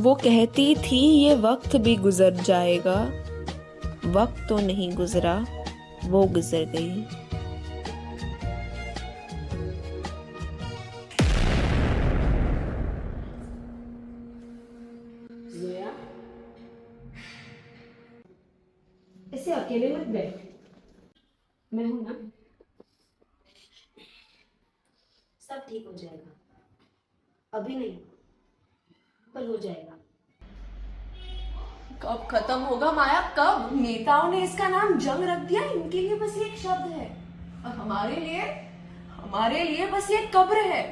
वो कहती थी ये वक्त भी गुजर जाएगा, वक्त तो नहीं गुजरा, वो गुजर गई। जोया, ऐसे अकेले मत बैठ, मैं हूं ना। सब ठीक हो जाएगा, अभी नहीं पर हो जाएगा। कब खत्म होगा माया, कब? नेताओं ने इसका नाम जंग रख दिया, इनके लिए बस ये एक शब्द है, और हमारे लिए बस ये कब्र है।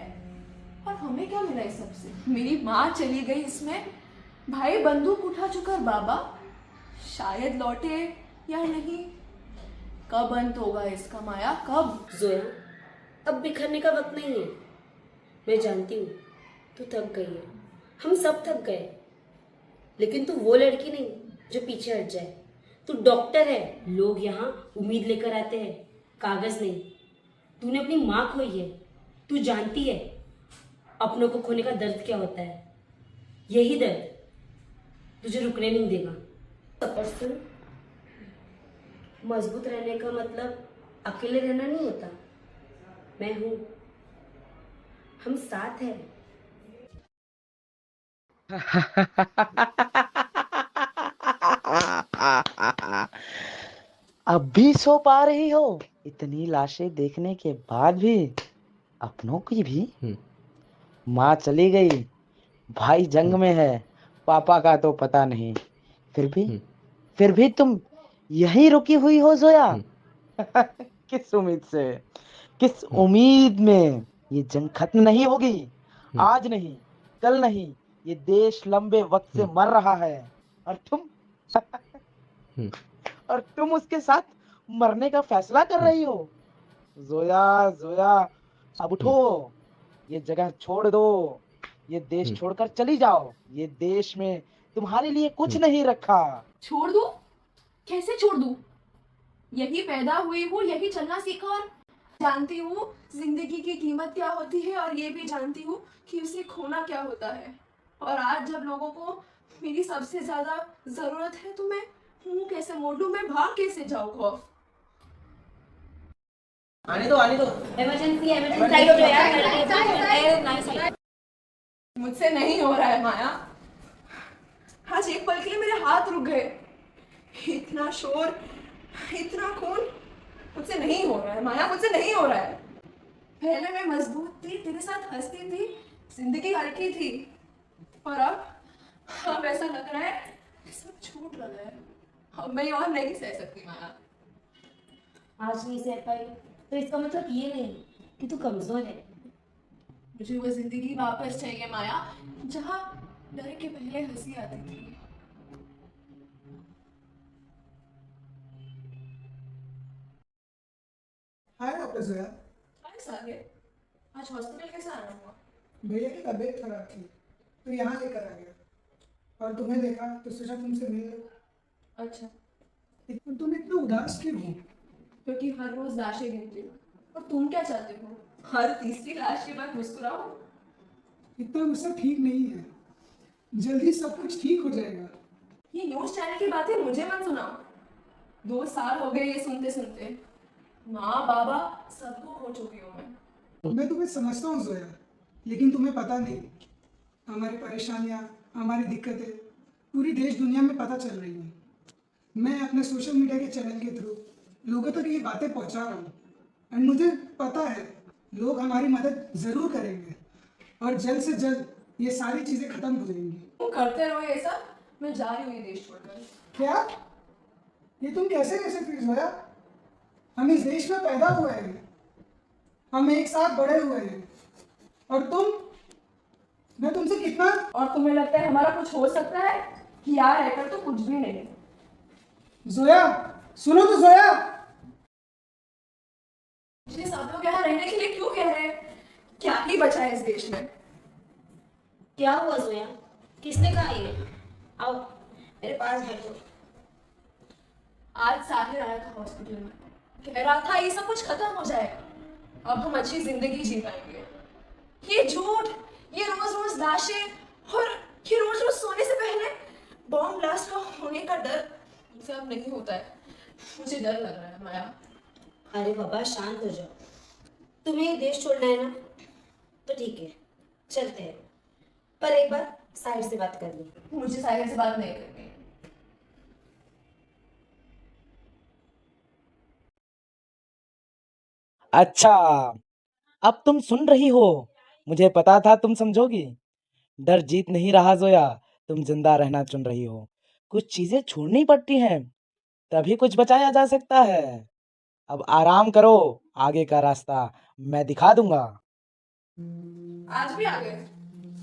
और हमें क्या मिला इस सबसे? मेरी माँ चली गई इसमें, भाई बंदूक उठा चुका, बाबा शायद लौटे या नहीं। कब अंत होगा इसका माया, कब? जोया, अब बिखरने का वक्त नहीं है। मैं जानती हूँ तू थक गई है, हम सब थक गए, लेकिन तू वो लड़की नहीं जो पीछे हट जाए। तू डॉक्टर है, लोग यहाँ उम्मीद लेकर आते हैं, कागज नहीं। तूने अपनी माँ खोई है, तू जानती है अपनों को खोने का दर्द क्या होता है। यही दर्द तुझे रुकने नहीं देगा। और सुन, मजबूत रहने का मतलब अकेले रहना नहीं होता। मैं हूं, हम साथ हैं। अब भी सो पा रही हो इतनी लाशें देखने के बाद भी? अपनों की भी? माँ चली गई, भाई जंग में है, पापा का तो पता नहीं, फिर भी तुम यहीं रुकी हुई हो जोया। किस उम्मीद से, किस उम्मीद में? ये जंग खत्म नहीं होगी, आज नहीं, कल नहीं, ये देश लंबे वक्त से मर रहा है, और तुम और तुम उसके साथ मरने का फैसला कर रही हो। जोया, जोया, अब उठो, ये जगह छोड़ दो, ये देश छोड़कर चली जाओ। ये देश में तुम्हारे लिए कुछ नहीं रखा। छोड़ दूं? कैसे छोड़ दूं? यही पैदा हुई हूँ, यही चलना सीखा, और जानती हूँ जिंदगी की कीमत क्या होती है, और ये भी जानती हूँ कि उसे खोना क्या होता है। और आज जब लोगों को मेरी सबसे ज्यादा जरूरत है, तो मैं हूँ कैसे मोड़ लूं, मैं भाग कैसे जाऊँ? खौफ। आने दो, आने दो। इमरजेंसी साइड हो जाओ यार। मुझसे नहीं हो रहा है माया, आज एक पल के लिए मेरे हाथ रुक गए। इतना शोर, इतना खून, मुझसे नहीं हो रहा है माया, मुझसे नहीं हो रहा है। पहले मैं मजबूत थी, तेरे साथ हंसती थी, जिंदगी हल्की थी, और अब ऐसा लग रहा है सब छूट रहा है। अब मैं और नहीं सह सकती माया। आज नहीं सह पाई तो इसका मतलब ये नहीं कि तू कमजोर है। मुझे वो जिंदगी वापस चाहिए माया, जहाँ डर के पहले हंसी आती थी। हाय डॉक्टर जोया। हाय सागर, आज हॉस्पिटल कैसे आना हुआ? भैया की तबीयत खराब थी तो यहाँ लेकर आ गया, और तुम्हें देखा तो सोचा तुमसे मिल लो। अच्छा, लेकिन तुम इतना उदास क्यों हो? क्योंकि हर रोज लाशें गिनती हूँ, और तुम क्या चाहते हो? हर तीसरी लाश के बाद मुस्कुराओ? इतना गुस्सा ठीक नहीं है, जल्दी सब कुछ ठीक हो जाएगा। ये न्यूज चैनल की बातें मुझे मत सुनाओ। 2 साल हो गए ये सुनते सुनते, माँ बाबा सबको खो चुकी हूँ मैं तुम्हें समझता हूँ जोया, लेकिन तुम्हें पता नहीं, हमारी परेशानियाँ, हमारी दिक्कतें पूरी देश दुनिया में पता चल रही हैं। मैं अपने सोशल मीडिया के चैनल के थ्रू लोगों तक ये बातें पहुँचा रहा हूँ, एंड मुझे पता है लोग हमारी मदद ज़रूर करेंगे, और जल्द से जल्द ये सारी चीज़ें खत्म हो जाएंगी। तुम करते रहो ये सब, मैं जा रही हूँ ये देश छोड़कर। क्या? ये तुम कैसे कह सकती हो जोया? हम इस देश में पैदा हुए हैं, हम एक साथ बड़े हुए हैं, और मैं तुमसे कितना। और तुम्हें लगता है हमारा कुछ हो सकता है? यार रहकर तो कुछ भी नहीं। जोया, सुनो तो जोया। मुझे सब लोग यहाँ रहने के लिए क्यों कह रहे हैं? क्या ही बचा है इस देश में? क्या हुआ जोया, किसने कहा ये? आओ मेरे पास बैठो। आज साहिर आया था हॉस्पिटल में, कह रहा था ये सब कुछ खत्म हो जाएगा, अब हम अच्छी जिंदगी जी पाएंगे। ये झूठ, ये रोज रोज लाशें, और ये रोज रोज सोने से पहले बॉम्ब ब्लास्ट का होने का डर मुझसे अब नहीं होता है। मुझे डर लग रहा है माया। अरे बाबा शांत हो जाओ। तुम्हें ये देश छोड़ना है ना, तो ठीक है, चलते हैं। पर एक बार साइड से बात कर ली। मुझे साहिल से बात नहीं करनी। अच्छा, अब तुम सुन रही हो। मुझे पता था तुम समझोगी। डर जीत नहीं रहा जोया, तुम जिंदा रहना चुन रही हो। कुछ चीजें छोड़नी पड़ती हैं, तभी कुछ बचाया जा सकता है। अब आराम करो, आगे का रास्ता मैं दिखा दूंगा। आज भी आ गए?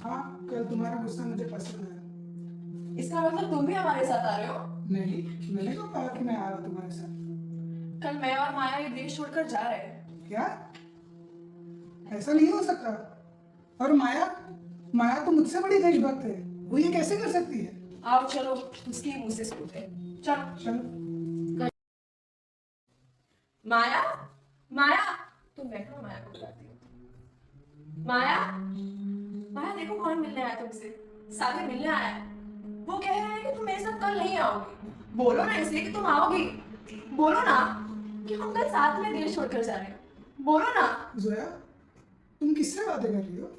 हाँ, कल तुम्हारा गुस्सा मुझे पसंद आया। इसका मतलब तुम भी हमारे साथ आ रहे हो? नहीं, मैंने कब कहा कि मैं आ रहा हूँ तुम्हारे साथ? कल मैं और माया ये देश छोड़कर जा रहे हैं। क्या? ऐसा नहीं हो सकता। और माया, माया तो मुझसे बड़ी देशभक्त है, वो ये कैसे कर सकती है? आओ चलो, उसकी मुंह से सुनते हैं। चलो। चलो। माया, माया, तुम बैठो, माया को बुलाती हूँ। माया, माया देखो कौन मिलने आया तुमसे। सागर मिलने आया है। वो कह रहा है कि तुम मेरे साथ कल नहीं आओगी। बोलो ना इसे कि तुम आओगी। बोलो ना कि हम कल साथ में देश छोड़कर जा रहे हैं। बोलो ना। जोया, तुम किससे बातें कर रही हो?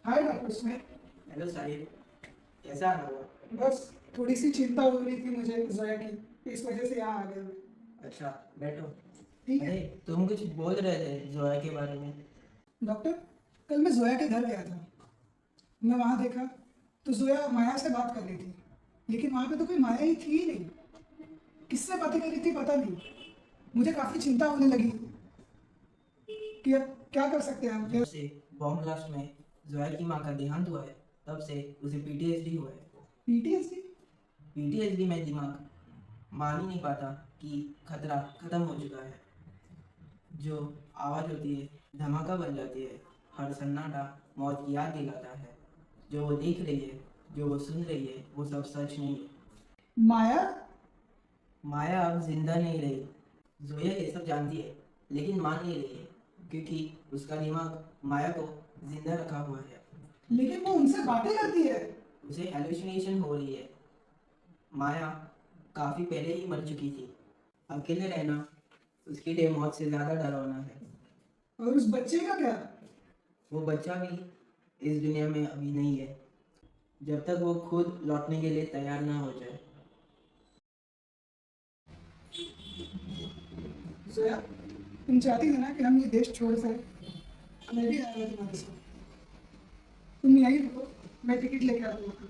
हाय डॉक्टर स्मिथ। हेलो साहिल, कैसा आना हुआ? बस थोड़ी सी चिंता हो रही थी मुझे जोया की, इस वजह से यहाँ आ गया मैं। अच्छा, बैठो। ठीक है। अरे तुम कुछ बोल रहे थे जोया के बारे में। डॉक्टर, कल मैं जोया के घर गया था। मैं वहाँ देखा तो जोया माया से बात कर रही थी, लेकिन वहाँ पे तो कोई माया ही थी ही नहीं। किससे बातें कर रही थी पता नहीं। मुझे काफ़ी चिंता होने लगी कि अब क्या कर सकते हैं हम। जब से बॉम्ब ब्लास्ट में जोया की माँ का देहांत हुआ है, तब से उसे पीटीएसडी हुआ है। पीटीएसडी? पीटीएसडी में दिमाग मान ही नहीं पाता कि खतरा खत्म हो चुका है। जो आवाज़ होती है धमाका बन जाती है। हर सन्नाटा मौत की याद दिलाता है। जो वो देख रही है, जो वो सुन रही है, वो सब सच नहीं है। माया? माया अब जिंदा नहीं रही। जोया ये सब जानती है, लेकिन मान नहीं रही है, क्योंकि उसका दिमाग माया को जिंदा रखा हुआ है। लेकिन वो उनसे बातें करती है। उसे हेलुसिनेशन हो रही है। माया काफी पहले ही मर चुकी थी। अकेले रहना उसके लिए मौत से ज्यादा डरावना है। और उस बच्चे का क्या? वो बच्चा भी इस दुनिया में अभी नहीं है, जब तक वो खुद लौटने के लिए तैयार ना हो जाए। जोया, तुम चाहती थी ना कि हम ये देश छोड़ सकें? मैं भी आया तुम्हारे साथ। तुम यहीं रुको, मैं टिकट लेके आ दूँगा।